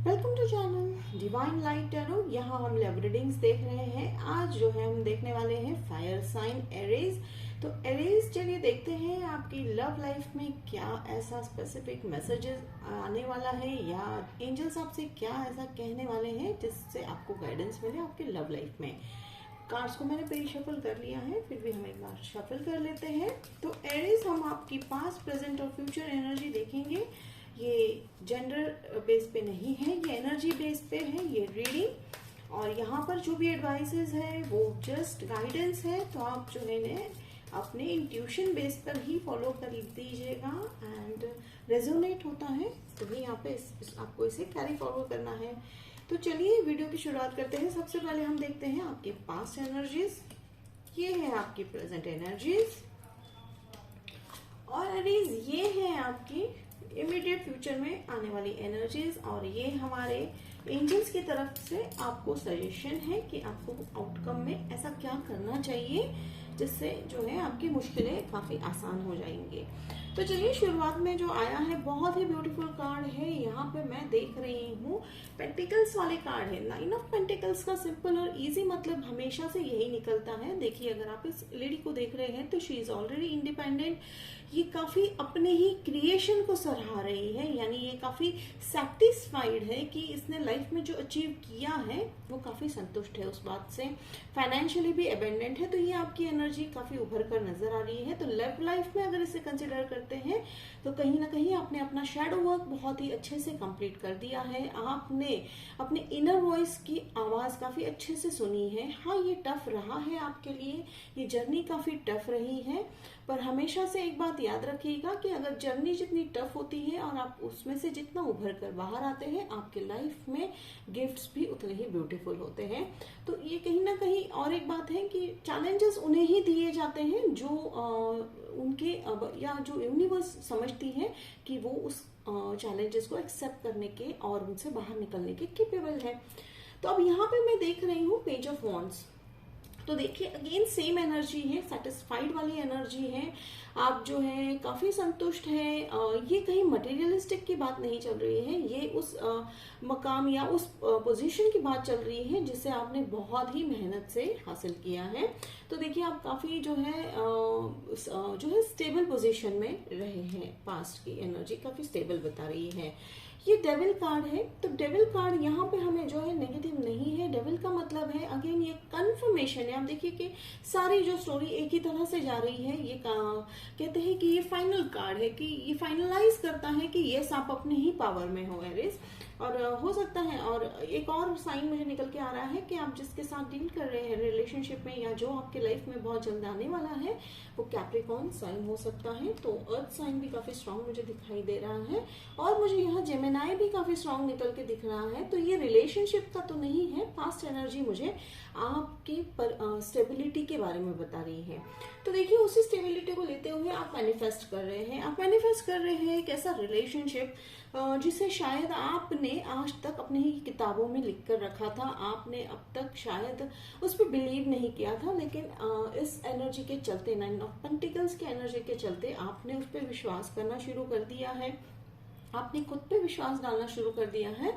Welcome to channel divine light tarot. यहाँ हम love readings देख रहे हैं। आज जो है हम देखने वाले हैं फायर साइन एरीज। तो एरीज चलिए देखते हैं आपकी लव लाइफ में क्या ऐसा स्पेसिफिक मैसेजेस आने वाला है या एंजल्स आपसे क्या ऐसा कहने वाले हैं जिससे आपको गाइडेंस मिले आपके लव लाइफ में। कार्ड्स को मैंने प्री शफल कर लिया है, फिर भी हम एक बार शफल कर लेते हैं। तो एरीज हम आपकी पास्ट प्रेजेंट और फ्यूचर एनर्जी देखेंगे। ये जेंडर बेस पे नहीं है, ये एनर्जी बेस पे है ये रीडिंग। और यहाँ पर जो भी एडवाइसेस है वो जस्ट गाइडेंस है, तो आप जो है ना अपने इंट्यूशन बेस पर ही फॉलो कर दीजिएगा। एंड रेजोनेट होता है तो यहाँ पे आपको इसे कैरी फॉरवर्ड करना है। तो चलिए वीडियो की शुरुआत करते हैं। सबसे पहले हम देखते हैं आपके पास्ट एनर्जीज, ये है आपकी प्रेजेंट एनर्जीज, और एरीज ये है आपकी इमीडिएट फ्यूचर में आने वाली एनर्जीज। और ये हमारे एंजल्स की तरफ से आपको सजेशन है कि आपको आउटकम में ऐसा क्या करना चाहिए जिससे जो है आपकी मुश्किलें काफी आसान हो जाएंगी। तो चलिए शुरुआत में जो आया है बहुत ही ब्यूटीफुल कार्ड है। यहाँ पे मैं देख रही हूँ पेंटिकल्स वाले कार्ड है। 9 ऑफ पेंटिकल्स का सिंपल और इजी मतलब हमेशा से यही निकलता है। देखिए अगर आप इस लेडी को देख रहे हैं तो शी इज ऑलरेडी इंडिपेंडेंट। ये काफी अपने ही क्रिएशन को सराह रही है, यानी ये काफी सेटिस्फाइड है कि इसने लाइफ में जो अचीव किया है वो काफी संतुष्ट है उस बात से। फाइनेंशियली भी अबेंडेंट है, तो ये आपकी एनर्जी काफी उभर कर नजर आ रही है। तो लव लाइफ में अगर इसे कंसिडर करते हैं तो कहीं ना कहीं आपने अपना शैडो वर्क बहुत ही अच्छे से कंप्लीट कर दिया है। आपने अपने इनर वॉइस की आवाज काफी अच्छे से सुनी है। हाँ, ये टफ रहा है आपके लिए, ये जर्नी काफी टफ रही है, पर हमेशा से एक बात याद रखिएगा कि अगर जर्नी जितनी टफ होती है और आप उसमें से जितना उभर कर बाहर आते हैं, आपके लाइफ में गिफ्ट्स भी उतने ही ब्यूटीफुल होते हैं। तो ये कहीं ना कहीं और एक बात है कि चैलेंजेस उन्हें ही दिए जाते हैं जो उनके या जो यूनिवर्स समझती है कि वो उस चैलेंजेस को एक्सेप्ट करने के और उनसे बाहर निकलने के केपेबल है। तो अब यहाँ पे मैं देख रही हूँ पेज ऑफ वॉन्ड्स। तो देखिए अगेन सेम एनर्जी है, सेटिस्फाइड वाली एनर्जी है। आप जो है काफी संतुष्ट है। ये कहीं मटेरियलिस्टिक की बात नहीं चल रही है, ये उस मकाम या उस पोजीशन की बात चल रही है जिसे आपने बहुत ही मेहनत से हासिल किया है। तो देखिए आप काफी जो है स्टेबल पोजीशन में रहे हैं। पास्ट की एनर्जी काफी स्टेबल बता रही है। ये डेविल कार्ड है, तो डेविल कार्ड यहाँ पे हमें जो है नेगेटिव नहीं है। डेविल का मतलब है अगेन ये कंफर्मेशन है। आप देखिए कि सारी जो स्टोरी एक ही तरह से जा रही है। ये कहते हैं कि ये फाइनल कार्ड है, कि ये फाइनलाइज करता है कि ये आप अपने ही पावर में हो एरीज। और हो सकता है और एक और साइन मुझे निकल के आ रहा है कि आप जिसके साथ डील कर रहे हैं रिलेशनशिप में या जो आपके लाइफ में बहुत जल्द आने वाला है वो कैप्रिकॉर्न साइन हो सकता है। तो अर्थ साइन भी काफी स्ट्रांग मुझे दिखाई दे रहा है, और मुझे यहाँ जेमिनाई भी काफी स्ट्रांग निकल के दिख रहा है। तो ये रिलेशनशिप का तो नहीं है, पास्ट एनर्जी मुझे आपके स्टेबिलिटी के बारे में बता रही है। तो देखिए उसी स्टेबिलिटी को लेते हुए आप मैनिफेस्ट कर रहे हैं। आप मैनिफेस्ट कर रहे हैं एक ऐसा रिलेशनशिप जिसे शायद आपने आज तक अपनी ही किताबों में लिख कर रखा था। आपने अब तक शायद उस पर बिलीव नहीं किया था, लेकिन इस एनर्जी के चलते, 9 ऑफ पेंटिकल्स के एनर्जी के चलते आपने उस पर विश्वास करना शुरू कर दिया है। आपने खुद पे विश्वास डालना शुरू कर दिया है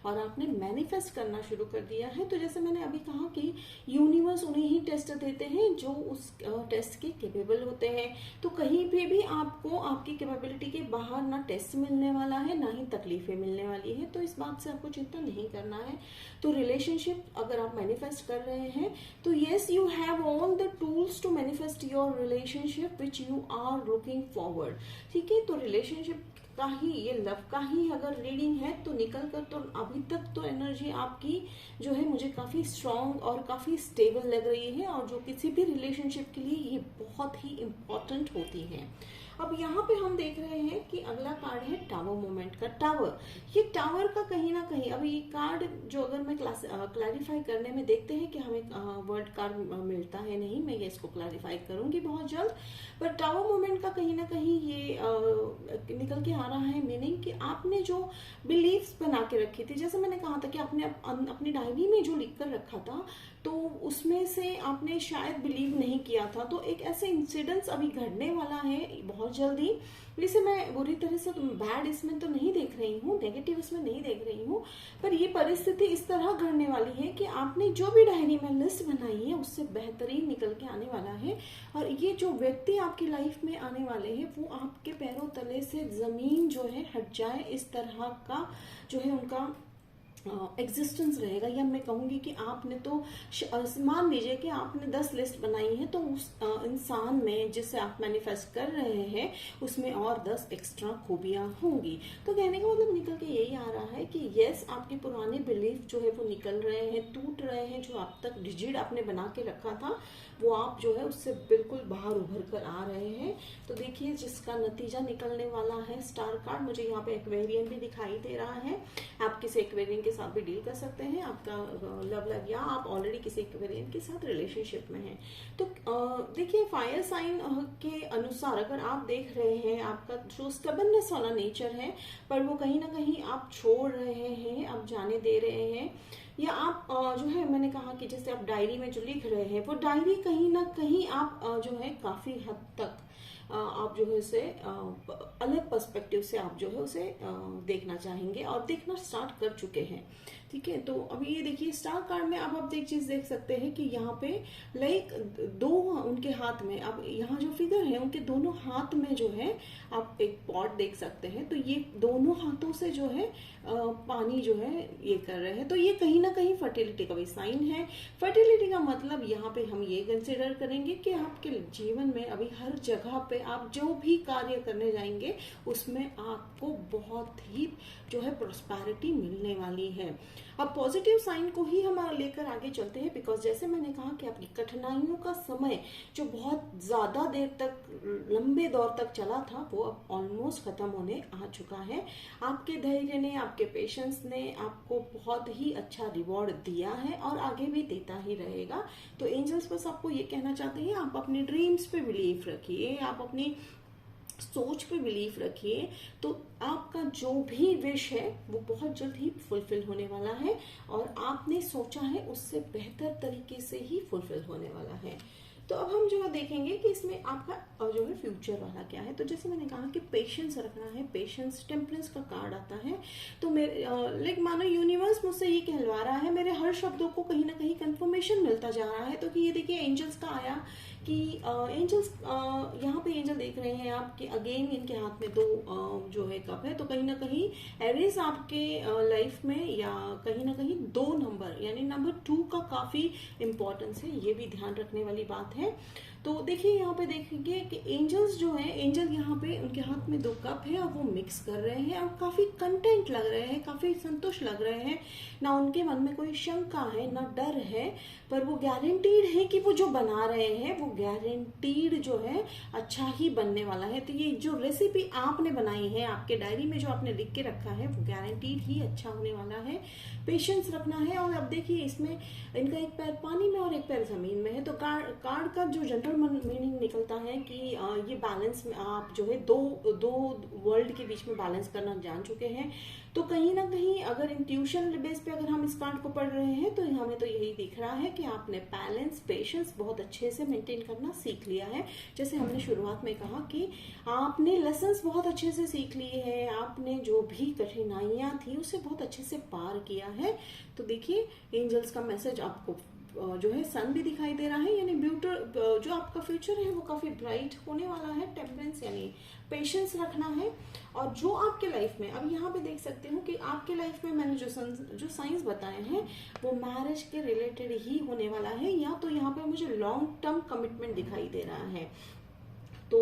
और आपने मैनिफेस्ट करना शुरू कर दिया है। तो जैसे मैंने अभी कहा कि यूनिवर्स उन्हें ही टेस्ट देते हैं जो उस टेस्ट के कैपेबल होते हैं। तो कहीं पे भी आपको आपकी कैपेबिलिटी के बाहर ना टेस्ट मिलने वाला है ना ही तकलीफें मिलने वाली है। तो इस बात से आपको चिंता नहीं करना है। तो रिलेशनशिप अगर आप मैनिफेस्ट कर रहे हैं तो yes, you have all the tools to manifest your relationship which you are looking forward. ठीक है, तो रिलेशनशिप का ही, ये लव का ही अगर रीडिंग है तो निकल कर तो अभी तक तो एनर्जी आपकी जो है मुझे काफी स्ट्रांग और काफी स्टेबल लग रही है, और जो किसी भी रिलेशनशिप के लिए ये बहुत ही इम्पोर्टेंट होती है। अब यहाँ पे हम देख रहे हैं कि अगला कार्ड है टावर मोमेंट का। टावर, ये टावर का कहीं ना कहीं अभी ये कार्ड जो अगर मैं क्लैरिफाई करने में देखते हैं कि हमें वर्ड कार्ड मिलता है नहीं, मैं ये इसको क्लैरिफाई करूंगी बहुत जल्द। पर टावर मोमेंट का कहीं ना कहीं ये निकल के आ रहा है मीनिंग कि आपने जो बिलीव्स बना के रखी थी, जैसे मैंने कहा था कि आपने अपनी डायरी में जो लिख कर रखा था तो उसमें से आपने शायद बिलीव नहीं किया था। तो एक ऐसे इंसिडेंट्स अभी घटने वाला है बहुत बहुत जल्दी। वैसे मैं बुरी तरह से बैड इसमें तो नहीं देख रही हूँ, नेगेटिव इसमें नहीं देख रही हूँ, पर ये परिस्थिति इस तरह घड़ने वाली है कि आपने जो भी डायरी में लिस्ट बनाई है उससे बेहतरीन निकल के आने वाला है। और ये जो व्यक्ति आपकी लाइफ में आने वाले हैं वो आपके पैरों तले से जमीन जो है हट जाए, इस तरह का जो है उनका एग्जिस्टेंस रहेगा। या मैं कहूँगी कि आपने तो मान लीजिए कि आपने 10 लिस्ट बनाई है, तो उस इंसान में जिसे आप मैनिफेस्ट कर रहे हैं उसमें और 10 एक्स्ट्रा खूबियाँ होंगी। तो कहने का मतलब निकल के यही आ रहा है कि यस, आपके पुराने बिलीफ जो है वो निकल रहे हैं, टूट रहे हैं। जो आप तक रिजिड आपने बना के रखा था वो आप जो है उससे बिल्कुल बाहर उभर कर आ रहे हैं। तो देखिए जिसका नतीजा निकलने वाला है स्टार कार्ड, मुझे यहाँ पे एक्वेरियन भी दिखाई दे रहा है। आप किसी एक्वेरियन के साथ भी डील कर सकते हैं, आपका लव लाइफ, या आप ऑलरेडी किसी एक्वेरियन के साथ रिलेशनशिप में हैं। तो देखिए फायर साइन के अनुसार अगर आप देख रहे हैं आपका जो स्टबर्ननेस वाला नेचर है, पर वो कहीं ना कहीं आप छोड़ रहे हैं, आप जाने दे रहे हैं, या आप जो है मैंने कहा कि जैसे आप डायरी में जो लिख रहे हैं वो डायरी कहीं ना कहीं आप जो है काफी हद तक आप जो है उसे अलग पर्सपेक्टिव से आप जो है उसे देखना चाहेंगे और देखना स्टार्ट कर चुके हैं। ठीक है, तो अभी ये देखिए स्टार कार्ड में अब आप एक चीज देख सकते हैं कि यहाँ पे लाइक दो उनके हाथ में, अब यहाँ जो फिगर है उनके दोनों हाथ में जो है आप एक पॉट देख सकते हैं। तो ये दोनों हाथों से जो है पानी जो है ये कर रहे हैं। तो ये कहीं ना कहीं फर्टिलिटी का भी साइन है। फर्टिलिटी का मतलब यहाँ पे हम ये कंसिडर करेंगे कि आपके जीवन में अभी हर जगह पे आप जो भी कार्य करने जाएंगे उसमें आपको बहुत ही जो है प्रोस्पेरिटी मिलने वाली है। अब पॉजिटिव साइन को ही हम लेकर आगे चलते हैं, बिकॉज जैसे मैंने कहा कि आपकी कठिनाइयों का समय जो बहुत ज्यादा देर तक लंबे दौर तक चला था वो अब ऑलमोस्ट खत्म होने आ चुका है। आपके धैर्य ने, आपके पेशेंस ने आपको बहुत ही अच्छा रिवॉर्ड दिया है और आगे भी देता ही रहेगा। तो एंजल्स बस आपको ये कहना चाहते हैं आप अपने ड्रीम्स पे बिलीव रखिए, आप अपनी सोच पे बिलीव रखिए, तो आपका जो भी विश है वो बहुत जल्द ही फुलफिल होने वाला है और आपने सोचा है उससे बेहतर तरीके से ही फुलफिल होने वाला है। तो अब हम जो है देखेंगे कि इसमें आपका जो है फ्यूचर वाला क्या है। तो जैसे मैंने कहा कि पेशेंस रखना है, पेशेंस टेम्परेंस का कार्ड आता है। तो मेरे लाइक मानो यूनिवर्स मुझसे ये कहलवा रहा है, मेरे हर शब्दों को कहीं ना कहीं कंफर्मेशन मिलता जा रहा है। तो कि ये देखिए एंजल्स का आया कि एंजल्स यहाँ पे एंजल देख रहे हैं आप कि अगेन इनके हाथ में दो जो है कप है। तो कहीं ना कहीं एरिस आपके लाइफ में या कहीं ना कहीं 2 नंबर यानी नंबर 2 का काफी इंपॉर्टेंस है, ये भी ध्यान रखने वाली बात है। तो देखिए यहाँ पे देखेंगे कि एंजल्स जो है, एंजल यहाँ पे उनके हाथ में 2 कप है और वो मिक्स कर रहे हैं और काफी कंटेंट लग रहे हैं, काफी संतुष्ट लग रहे हैं। ना उनके मन में कोई शंका है ना डर है, पर वो गारंटीड है कि वो जो बना रहे हैं वो गारंटीड जो है अच्छा ही बनने वाला है। तो ये जो रेसिपी आपने बनाई है, आपके डायरी में जो आपने लिख के रखा है वो गारंटीड ही अच्छा होने वाला है। पेशेंस रखना है। और अब देखिए इसमें इनका एक पैर पानी में और एक पैर जमीन में है। तो कार्ड का जो जनरल मीनिंग निकलता है कि ये बैलेंस में आप जो है दो वर्ल्ड के बीच में बैलेंस करना जान चुके हैं। तो कहीं ना कहीं अगर इंट्यूशन बेस पे अगर हम इस कार्ड को पढ़ रहे हैं तो हमें तो यही दिख रहा है कि आपने बैलेंस पेशेंस बहुत अच्छे से मेंटेन करना सीख लिया है। जैसे हमने शुरुआत में कहा कि आपने लेसन्स बहुत अच्छे से सीख लिए हैं, आपने जो भी कठिनाइयां थी उसे बहुत अच्छे से पार किया है। तो देखिए एंजल्स का मैसेज आपको जो है सन भी दिखाई दे रहा है, यानी ब्यूटी जो आपका फ्यूचर है वो काफी ब्राइट होने वाला है। टेम्परेंस यानी पेशेंस रखना है। और जो आपके लाइफ में अब यहाँ पे देख सकते हो कि आपके लाइफ में मैंने जो साइंस बताए हैं वो मैरिज के रिलेटेड ही होने वाला है, या तो यहाँ पे मुझे लॉन्ग टर्म कमिटमेंट दिखाई दे रहा है। तो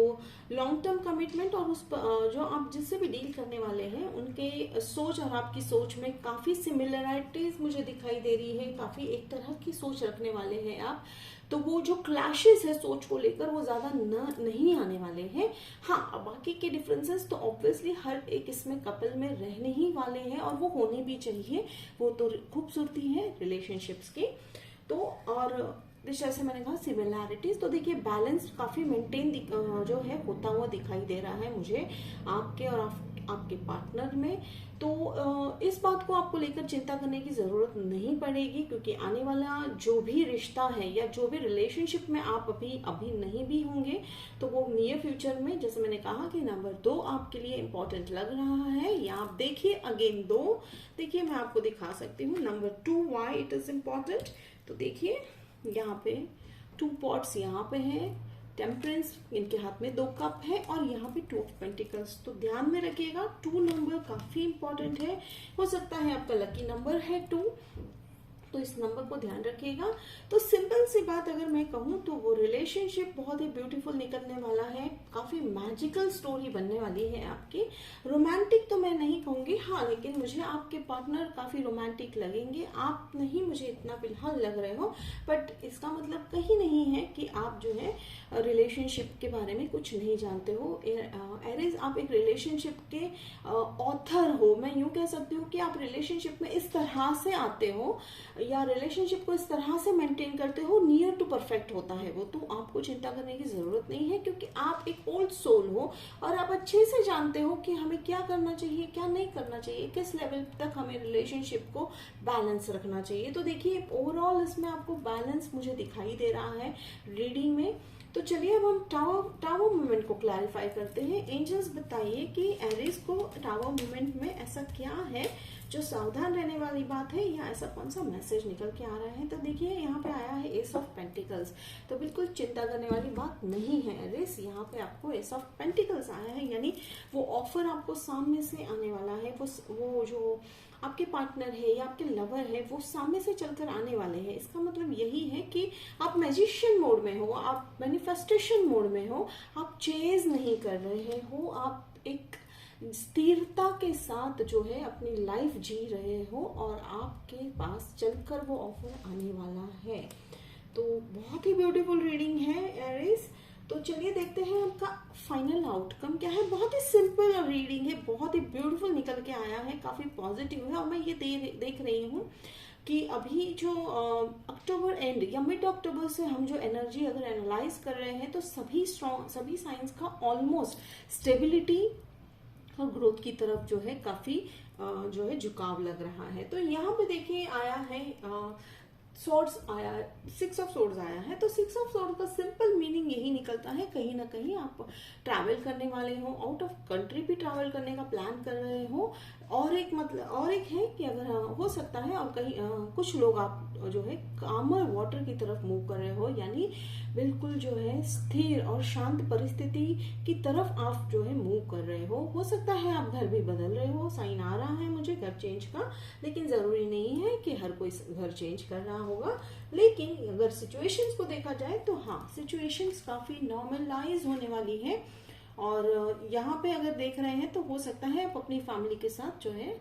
लॉन्ग टर्म कमिटमेंट और उस जो आप जिससे भी डील करने वाले हैं उनके सोच और आपकी सोच में काफी सिमिलरिटीज मुझे दिखाई दे रही है। काफी एक तरह की सोच रखने वाले हैं आप। तो वो जो क्लैशेस है सोच को लेकर वो ज्यादा नहीं आने वाले हैं। हाँ, अब बाकी के डिफरेंसेस तो ऑब्वियसली हर एक इसमें कपल में रहने ही वाले हैं और वो होने भी चाहिए, वो तो खूबसूरती है रिलेशनशिप्स की। तो और जैसे मैंने कहा सिमिलैरिटीज, तो देखिए बैलेंस काफी मेंटेन जो है होता हुआ दिखाई दे रहा है मुझे आपके और आपके पार्टनर में। तो इस बात को आपको लेकर चिंता करने की जरूरत नहीं पड़ेगी, क्योंकि आने वाला जो भी रिश्ता है या जो भी रिलेशनशिप में आप अभी नहीं भी होंगे, तो वो नियर फ्यूचर में, जैसे मैंने कहा कि नंबर 2 आपके लिए इंपॉर्टेंट लग रहा है। या आप देखिए अगेन 2, देखिए मैं आपको दिखा सकती हूँ number 2 why it is important. तो देखिए यहाँ पे 2 पॉट्स यहाँ पे है, टेम्परेंस, इनके हाथ में 2 कप है, और यहाँ पे 2 ऑफ पेंटिकल्स। तो ध्यान में रखिएगा 2 नंबर काफी इंपॉर्टेंट है। हो सकता है आपका लकी नंबर है 2, तो इस नंबर को ध्यान रखिएगा। तो सिंपल सी बात अगर मैं कहूँ तो वो रिलेशनशिप बहुत ही ब्यूटीफुल निकलने वाला है, काफी मैजिकल स्टोरी बनने वाली है आपकी। रोमांटिक तो मैं नहीं कहूंगी, हाँ, लेकिन मुझे आपके पार्टनर काफी रोमांटिक लगेंगे। आप नहीं, मुझे इतना फिलहाल लग रहे हो, बट इसका मतलब कहीं नहीं है कि आप जो है रिलेशनशिप के बारे में कुछ नहीं जानते हो। एरीज, आप एक रिलेशनशिप के ऑथर हो, मैं यूं कह सकती हूँ कि आप रिलेशनशिप में इस तरह से आते हो या रिलेशनशिप को इस तरह से मेंटेन करते हो, नियर टू परफेक्ट होता है वो। तो आपको चिंता करने की जरूरत नहीं है, क्योंकि आप एक ओल्ड सोल हो और आप अच्छे से जानते हो कि हमें क्या करना चाहिए, क्या नहीं करना चाहिए, किस लेवल तक हमें रिलेशनशिप को बैलेंस रखना चाहिए। तो देखिए ओवरऑल इसमें आपको बैलेंस मुझे दिखाई दे रहा है रीडिंग में। तो चलिए अब हम टावर मूवमेंट को क्लैरिफाई करते हैं। एंजल्स बताइए कि एरीज को टावर मूवमेंट में ऐसा क्या है जो सावधान रहने वाली बात है, या ऐसा कौन सा मैसेज निकल के आ रहा है। तो देखिए यहाँ पे आया है एस ऑफ पेंटिकल्स, तो बिल्कुल चिंता करने वाली बात नहीं है एरीज। यहाँ पे आपको एस ऑफ पेंटिकल्स आया है, यानी वो ऑफर आपको सामने से आने वाला है। वो जो आपके पार्टनर है या आपके लवर है वो सामने से चलकर आने वाले हैं। इसका मतलब यही है कि आप मैजिशियन मोड में हो, आप मैनिफेस्टेशन मोड में हो, आप चेज नहीं कर रहे हो, आप एक स्थिरता के साथ जो है अपनी लाइफ जी रहे हो, और आपके पास चलकर वो ऑफर आने वाला है। तो बहुत ही ब्यूटीफुल रीडिंग है एरीज। तो चलिए देखते हैं आपका फाइनल आउटकम क्या है। बहुत ही सिंपल रीडिंग है, बहुत ही ब्यूटीफुल निकल के आया है, काफी पॉजिटिव है। और मैं ये देख रही हूँ कि अभी जो अक्टूबर एंड या मिड अक्टूबर से हम जो एनर्जी अगर एनालाइज कर रहे हैं, तो सभी साइंस का ऑलमोस्ट स्टेबिलिटी और ग्रोथ की तरफ जो है काफी जो है झुकाव लग रहा है। तो यहाँ पे देखिए आया है सोर्ड्स आया, 6 ऑफ सोर्ड्स आया है। तो 6 ऑफ सोर्ड्स का सिंपल मीनिंग यही निकलता है, कहीं ना कहीं आप ट्रैवल करने वाले हो, आउट ऑफ कंट्री भी ट्रैवल करने का प्लान कर रहे हो। और एक है कि अगर हो सकता है और कहीं कुछ लोग आप जो है कामर वाटर की तरफ मूव कर रहे हो, यानी बिल्कुल जो है स्थिर और शांत परिस्थिति की तरफ आप जो है मूव कर रहे हो सकता है आप घर भी बदल रहे हो, साइन आ रहा है मुझे घर चेंज का, लेकिन जरूरी नहीं है कि हर कोई घर चेंज कर रहा होगा। लेकिन अगर सिचुएशंस को देखा जाए तो हाँ, सिचुएशंस काफी नॉर्मलाइज होने वाली है। और यहाँ पे अगर देख रहे हैं तो हो सकता है आप अपनी फैमिली के साथ जो है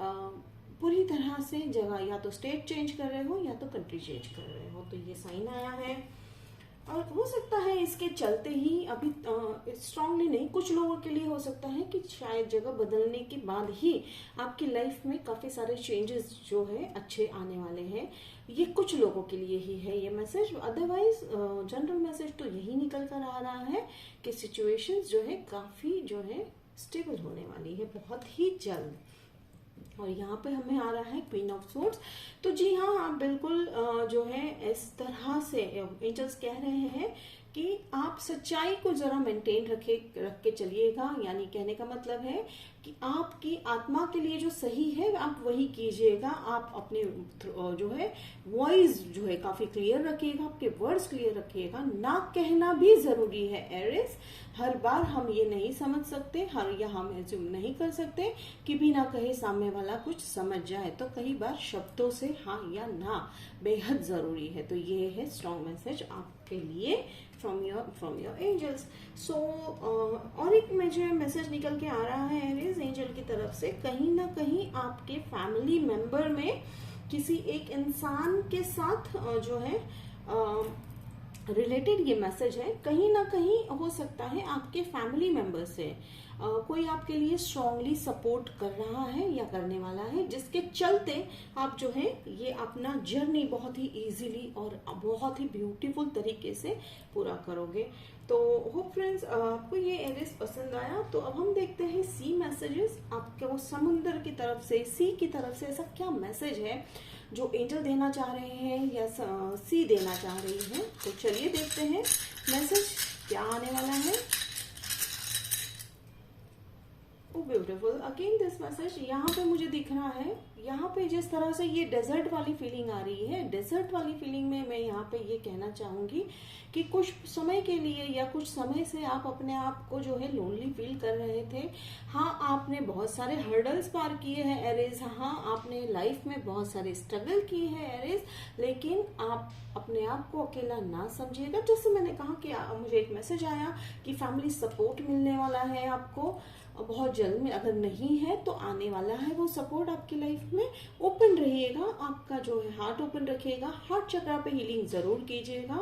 पूरी तरह से जगह या तो स्टेट चेंज कर रहे हो या तो कंट्री चेंज कर रहे हो। तो ये साइन आया है। और हो सकता है इसके चलते ही अभी स्ट्रांगली नहीं, कुछ लोगों के लिए हो सकता है कि शायद जगह बदलने के बाद ही आपकी लाइफ में काफी सारे चेंजेस जो है अच्छे आने वाले हैं। ये कुछ लोगों के लिए ही है ये मैसेज, अदरवाइज जनरल मैसेज तो यही निकल कर आ रहा है कि सिचुएशंस जो है काफी जो है स्टेबल होने वाली है बहुत ही जल्द। और यहाँ पे हमें आ रहा है क्वीन ऑफ सोर्ड्स। तो जी हाँ, आप बिल्कुल जो है इस तरह से एंजल्स कह रहे हैं कि आप सच्चाई को जरा मेंटेन रख के चलिएगा। यानी कहने का मतलब है कि आपकी आत्मा के लिए जो सही है आप वही कीजिएगा। आप अपने जो है वॉइस जो है काफी क्लियर रखिएगा, आपके वर्ड्स क्लियर रखिएगा। ना कहना भी जरूरी है एरीज। हर बार हम ये नहीं समझ सकते, हम एज्यूम नहीं कर सकते कि बिना कहे सामने वाला कुछ समझ जाए। तो कई बार शब्दों से हाँ या ना बेहद जरूरी है। तो ये है स्ट्रॉन्ग मैसेज आपके लिए फ्रॉम योर एंजल्स। सो और एक मुझे मैसेज निकल के आ रहा है एरीज एंजल की तरफ से, कहीं ना कहीं आपके फैमिली मेंबर में किसी एक इंसान के साथ जो है रिलेटेड ये मैसेज है। कहीं ना कहीं हो सकता है आपके फैमिली मेंबर से कोई आपके लिए स्ट्रांगली सपोर्ट कर रहा है या करने वाला है, जिसके चलते आप जो है ये अपना जर्नी बहुत ही इजीली और बहुत ही ब्यूटीफुल तरीके से पूरा करोगे। तो होप फ्रेंड्स आपको ये एरिस पसंद आया। तो अब हम देखते हैं सी मैसेजेस, आपके वो समुद्र की तरफ से, सी की तरफ से ऐसा क्या मैसेज है जो एंजल देना चाह रहे हैं या सी देना चाह रही है। तो चलिए देखते हैं मैसेज क्या आने वाला है। ओ ब्यूटीफुल, अगेन दिस मैसेज यहाँ पे मुझे दिख रहा है, यहाँ पे जिस तरह से ये डेजर्ट वाली फीलिंग आ रही है, डेजर्ट वाली फीलिंग में मैं यहाँ पे ये कहना चाहूंगी कि कुछ समय के लिए या कुछ समय से आप अपने आप को जो है लोनली फील कर रहे थे। हाँ, आपने बहुत सारे हर्डल्स पार किए हैं एरीज, हाँ आपने लाइफ में बहुत सारे स्ट्रगल किए हैं एरीज, लेकिन आप अपने आप को अकेला ना समझिएगा। जैसे मैंने कहा कि मुझे एक मैसेज आया कि फैमिली सपोर्ट मिलने वाला है आपको बहुत जल्द में, अगर नहीं है तो आने वाला है वो सपोर्ट आपकी लाइफ में। ओपन रहिएगा, आपका जो है हार्ट ओपन रखिएगा, हार्ट चक्रा पे हीलिंग जरूर कीजिएगा।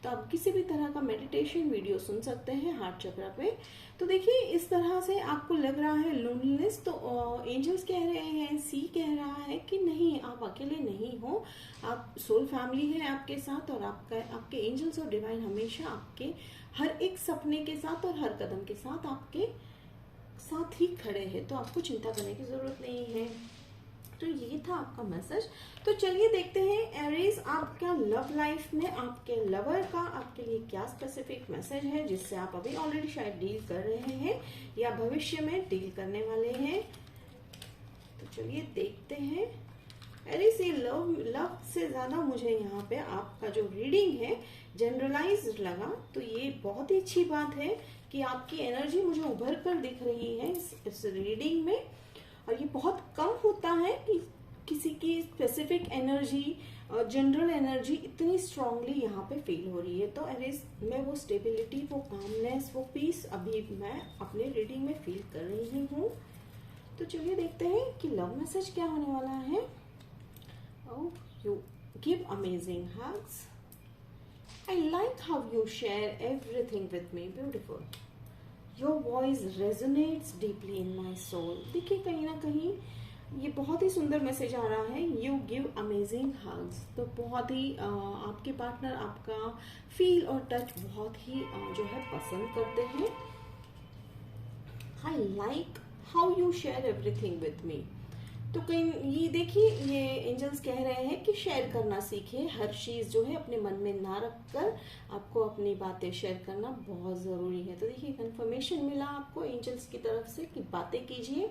तो आप किसी भी तरह का मेडिटेशन वीडियो सुन सकते हैं हार्ट चक्रा पे। तो देखिए इस तरह से आपको लग रहा है लोनलीनेस, तो एंजल्स कह रहे हैं, सी कह रहा है कि नहीं, आप अकेले नहीं हो, आप सोल फैमिली है आपके साथ, और आपके एंजल्स और डिवाइन हमेशा आपके हर एक सपने के साथ और हर कदम के साथ आपके साथ ही खड़े हैं। तो आपको चिंता करने की जरूरत नहीं है। तो ये था आपका मैसेज। तो चलिए देखते हैं एरीज, आपका लव लाइफ में आपके लवर का आपके लिए क्या स्पेसिफिक मैसेज है, जिससे आप अभी ऑलरेडी शायद डील कर रहे हैं या भविष्य में डील करने वाले हैं। तो चलिए देखते हैं एरीज, ये लव से ज्यादा मुझे यहाँ पे आपका जो रीडिंग है जनरलाइज्ड लगा। तो ये बहुत ही अच्छी बात है कि आपकी एनर्जी मुझे उभर कर दिख रही है इस रीडिंग में। और ये बहुत कम होता है कि किसी की स्पेसिफिक एनर्जी, जनरल एनर्जी इतनी स्ट्रांगली यहाँ पे फील हो रही है। तो एरीज में वो स्टेबिलिटी, वो कामनेस, वो पीस अभी मैं अपने रीडिंग में फील कर रही हूँ। तो चलिए देखते हैं कि लव मैसेज क्या होने वाला है। Oh, you give amazing hugs. I like how you share everything with me. Beautiful. Your voice resonates deeply in my soul. देखिए कहीं ना कहीं ये बहुत ही सुंदर मैसेज आ रहा है। You give amazing hugs. तो बहुत ही आपके पार्टनर आपका फील और टच बहुत ही जो है पसंद करते हैं। I like how you share everything with me. तो कहीं ये देखिए, ये एंजल्स कह रहे हैं कि शेयर करना सीखिए, हर चीज जो है अपने मन में ना रखकर आपको अपनी बातें शेयर करना बहुत जरूरी है। तो देखिए कंफर्मेशन मिला आपको एंजल्स की तरफ से कि बातें कीजिए,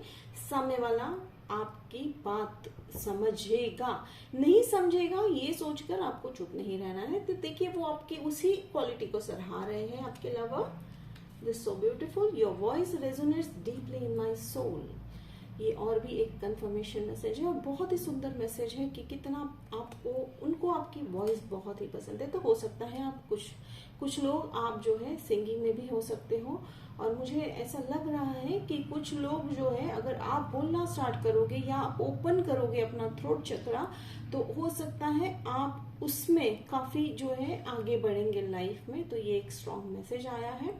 सामने वाला आपकी बात समझेगा, नहीं समझेगा ये सोचकर आपको चुप नहीं रहना है। तो देखिए वो आपकी उसी क्वालिटी को सराहा रहे हैं आपके lover. This so beautiful, your voice resonates deeply in my soul. ये और भी एक कंफर्मेशन मैसेज है और बहुत ही सुंदर मैसेज है कि कितना आपको उनको आपकी वॉइस बहुत ही पसंद है। तो हो सकता है आप कुछ लोग आप जो है सिंगिंग में भी हो सकते हो, और मुझे ऐसा लग रहा है कि कुछ लोग जो है अगर आप बोलना स्टार्ट करोगे या आप ओपन करोगे अपना थ्रोट चक्रा, तो हो सकता है आप उसमें काफी जो है आगे बढ़ेंगे लाइफ में। तो ये एक स्ट्रॉन्ग मैसेज आया है।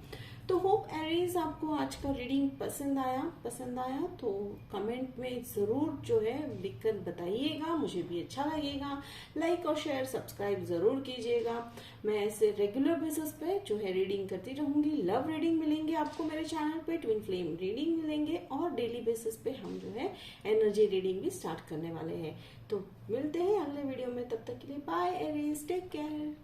तो होप एरीज आपको आज का रीडिंग पसंद आया तो कमेंट में जरूर जो है लिखकर बताइएगा, मुझे भी अच्छा लगेगा। लाइक और शेयर सब्सक्राइब जरूर कीजिएगा। मैं ऐसे रेगुलर बेसिस पे जो है रीडिंग करती रहूंगी। लव रीडिंग मिलेंगे आपको मेरे चैनल पे, ट्विन फ्लेम रीडिंग मिलेंगे, और डेली बेसिस पे हम जो है एनर्जी रीडिंग भी स्टार्ट करने वाले हैं। तो मिलते हैं अगले वीडियो में, तब तक के लिए बाय एरीज, टेक केयर।